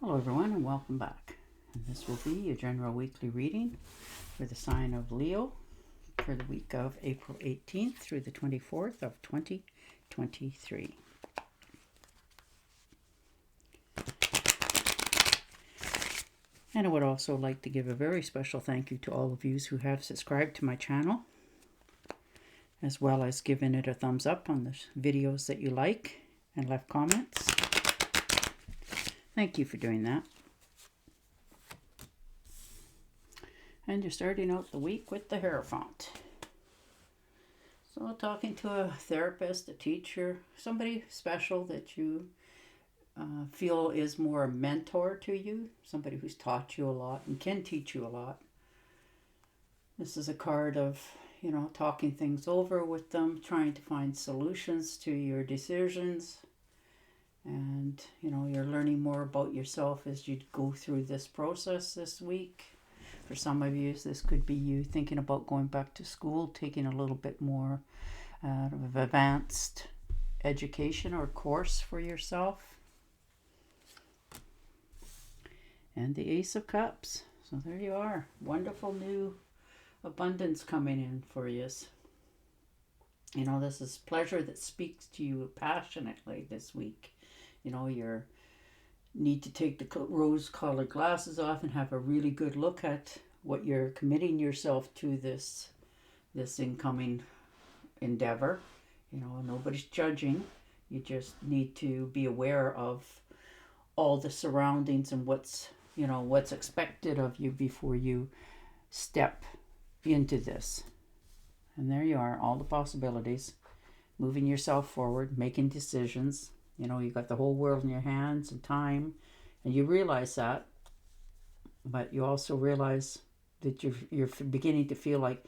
Hello everyone and welcome back. And this will be your general weekly reading for the sign of Leo for the week of April 18th through the 24th of 2023. And I would also like to give a very special thank you to all of you who have subscribed to my channel, as well as given it a thumbs up on the videos that you like and left comments. Thank you for doing that. And you're starting out the week with the Hierophant. So talking to a therapist, a teacher, somebody special that you feel is more a mentor to you, somebody who's taught you a lot and can teach you a lot. This is a card of, talking things over with them, trying to find solutions to your decisions. And, you're learning more about yourself as you go through this process this week. For some of you, this could be you thinking about going back to school, taking a little bit more of advanced education or course for yourself. And the Ace of Cups. So there you are. Wonderful new abundance coming in for you. This is pleasure that speaks to you passionately this week. You need to take the rose-colored glasses off and have a really good look at what you're committing yourself to this incoming endeavor. Nobody's judging. You just need to be aware of all the surroundings and what's expected of you before you step into this. And there you are, all the possibilities, moving yourself forward, making decisions. You got the whole world in your hands and time, and you realize that, but you also realize that you're beginning to feel like,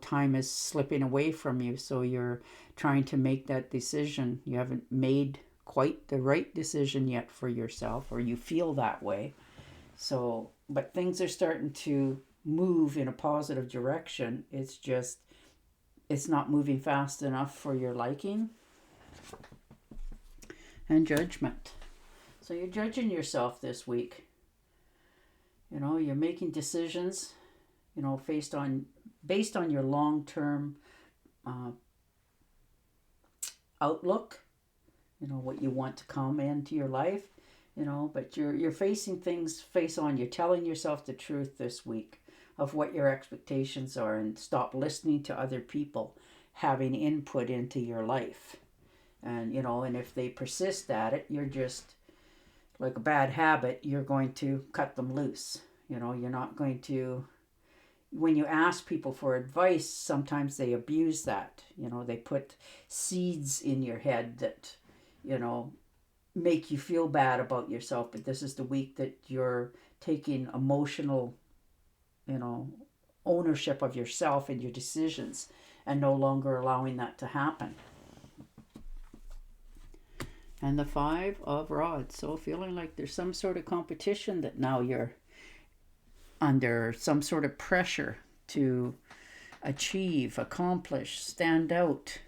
time is slipping away from you. So you're trying to make that decision. You haven't made quite the right decision yet for yourself, or you feel that way. So, but things are starting to move in a positive direction. It's just, it's not moving fast enough for your liking. And Judgment. So you're judging yourself this week. You're making decisions, based on your long-term outlook, what you want to come into your life, but you're facing things face on. You're telling yourself the truth this week of what your expectations are, and stop listening to other people having input into your life. And, and if they persist at it, you're just like a bad habit, you're going to cut them loose. You're not going to, when you ask people for advice, sometimes they abuse that. They put seeds in your head that, make you feel bad about yourself. But this is the week that you're taking emotional, ownership of yourself and your decisions, and no longer allowing that to happen. And the Five of Rods. So feeling like there's some sort of competition, that now you're under some sort of pressure to achieve, accomplish, stand out,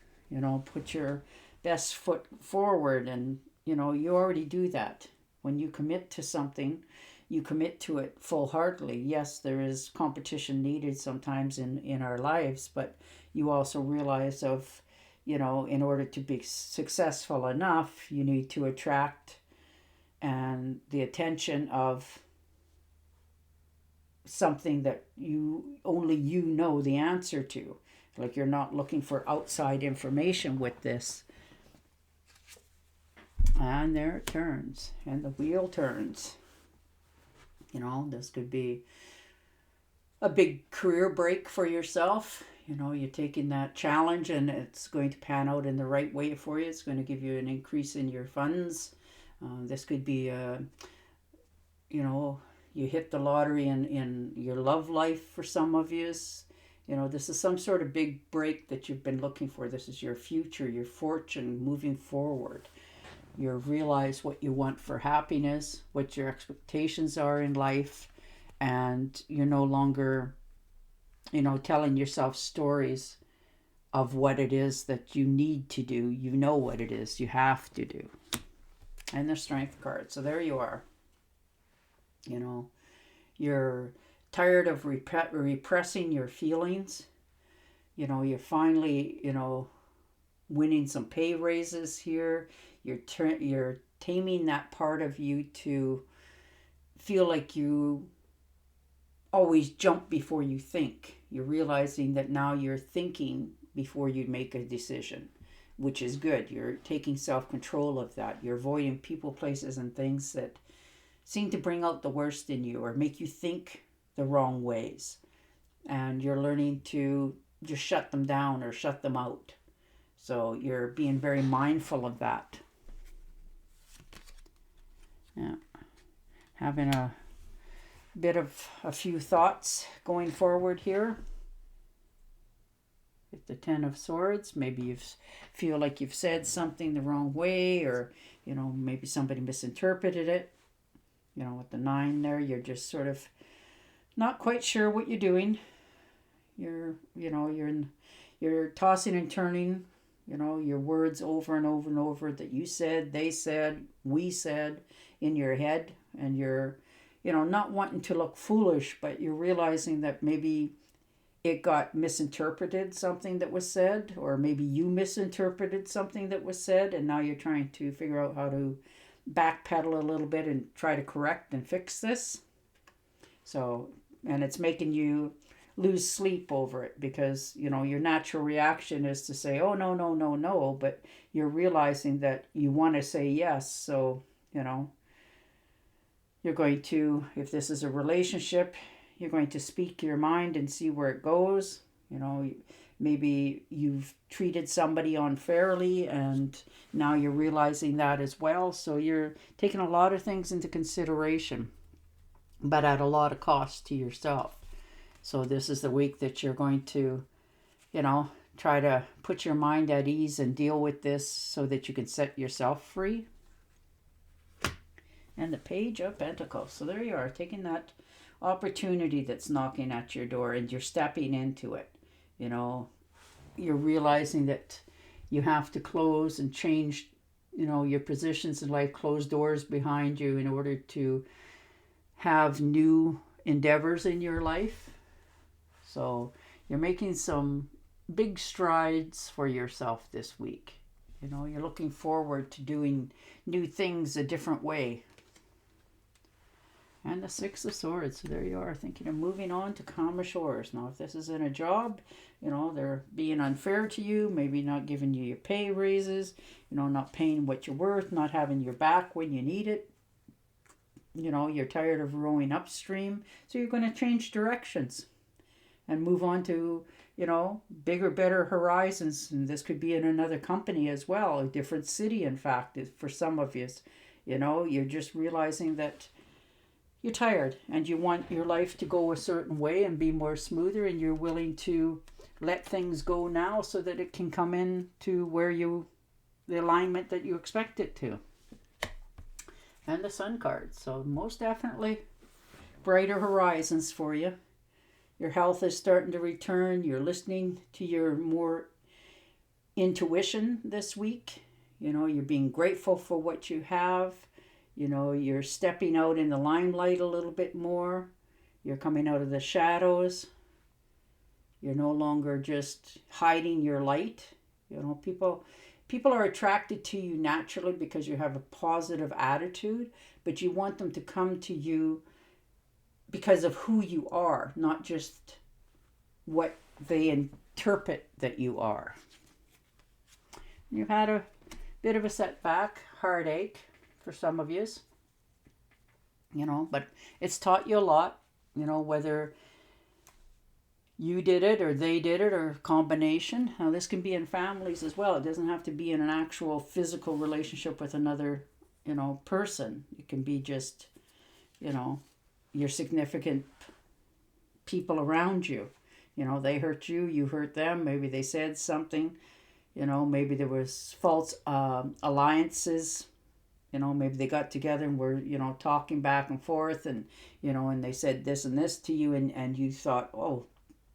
put your best foot forward. And, you already do that. When you commit to something, you commit to it full-heartedly. Yes, there is competition needed sometimes in our lives, but you also realize of, in order to be successful enough, you need to attract and the attention of something that only you know the answer to. Like, you're not looking for outside information with this. And there it turns, and the wheel turns. This could be a big career break for yourself. You're taking that challenge, and it's going to pan out in the right way for you. It's going to give you an increase in your funds. This could be, you hit the lottery in your love life for some of you. This is some sort of big break that you've been looking for. This is your future, your fortune moving forward. You realize what you want for happiness, what your expectations are in life, and you're no longer telling yourself stories of what it is that you need to do. You know what it is you have to do. And the Strength card. So there you are. You know, you're tired of repressing your feelings. You know, you're finally, winning some pay raises here. You're taming that part of you to feel like you always jump before you think. You're realizing that now you're thinking before you make a decision, which is good. You're taking self-control of that. You're avoiding people, places, and things that seem to bring out the worst in you or make you think the wrong ways. And you're learning to just shut them down or shut them out. So you're being very mindful of that. Yeah. Having a bit of a few thoughts going forward here. With the Ten of Swords, maybe you feel like you've said something the wrong way, or maybe somebody misinterpreted it. With the 9 there, you're just sort of not quite sure what you're doing. You're tossing and turning, your words over and over and over that you said, they said, we said in your head, and you're not wanting to look foolish, but you're realizing that maybe it got misinterpreted, something that was said, or maybe you misinterpreted something that was said, and now you're trying to figure out how to backpedal a little bit and try to correct and fix this. So, and it's making you lose sleep over it because, your natural reaction is to say, oh, no, no, no, no, but you're realizing that you want to say yes. So, you're going to, if this is a relationship, you're going to speak your mind and see where it goes. Maybe you've treated somebody unfairly and now you're realizing that as well. So you're taking a lot of things into consideration, but at a lot of cost to yourself. So this is the week that you're going to, try to put your mind at ease and deal with this so that you can set yourself free. And the Page of Pentacles. So there you are, taking that opportunity that's knocking at your door and you're stepping into it. You're realizing that you have to close and change, your positions in life, close doors behind you in order to have new endeavors in your life. So you're making some big strides for yourself this week. You're looking forward to doing new things a different way. And the Six of Swords. So there you are, thinking of moving on to calmer shores. Now, if this is in a job, they're being unfair to you, maybe not giving you your pay raises, not paying what you're worth, not having your back when you need it. You're tired of rowing upstream. So you're going to change directions and move on to, bigger, better horizons. And this could be in another company as well, a different city, in fact, for some of you. You're just realizing that you're tired and you want your life to go a certain way and be more smoother, and you're willing to let things go now so that it can come in to where the alignment that you expect it to. And the Sun card. So most definitely brighter horizons for you. Your health is starting to return. You're listening to your more intuition this week. You're being grateful for what you have. You're stepping out in the limelight a little bit more. You're coming out of the shadows. You're no longer just hiding your light. People are attracted to you naturally because you have a positive attitude, but you want them to come to you because of who you are, not just what they interpret that you are. You've had a bit of a setback, heartache for some of yous, but it's taught you a lot, whether you did it or they did it or a combination. Now this can be in families as well. It doesn't have to be in an actual physical relationship with another, person. It can be just, your significant people around you. They hurt you, you hurt them. Maybe they said something, maybe there was false alliances. Maybe they got together and were, talking back and forth and, and they said this and this to you and you thought, oh,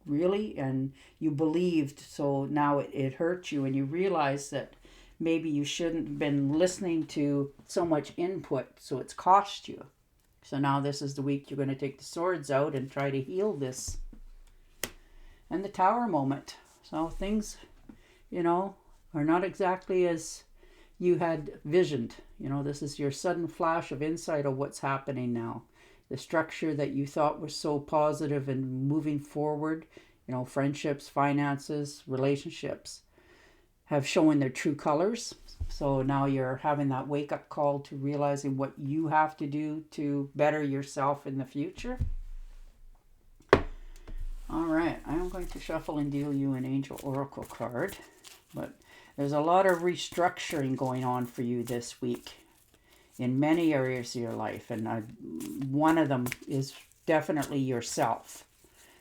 really? And you believed, so now it hurt you and you realize that maybe you shouldn't have been listening to so much input, so it's cost you. So now this is the week you're going to take the swords out and try to heal this. And the Tower moment. So things, are not exactly as you had visioned. This is your sudden flash of insight of what's happening now. The structure that you thought was so positive and moving forward, friendships, finances, relationships, have shown their true colors. So now you're having that wake-up call to realizing what you have to do to better yourself in the future. All right, I'm going to shuffle and deal you an Angel Oracle card. But there's a lot of restructuring going on for you this week in many areas of your life. And one of them is definitely yourself.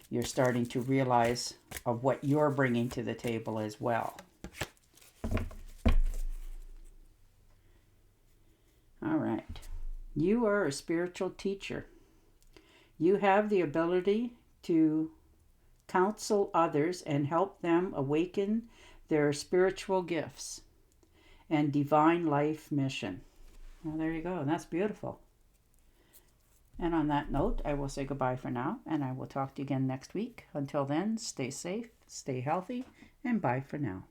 You're starting to realize of what you're bringing to the table as well. All right. You are a spiritual teacher. You have the ability to counsel others and help them awaken their spiritual gifts and divine life mission. Well, there you go. And that's beautiful. And on that note, I will say goodbye for now, and I will talk to you again next week. Until then, stay safe, stay healthy, and bye for now.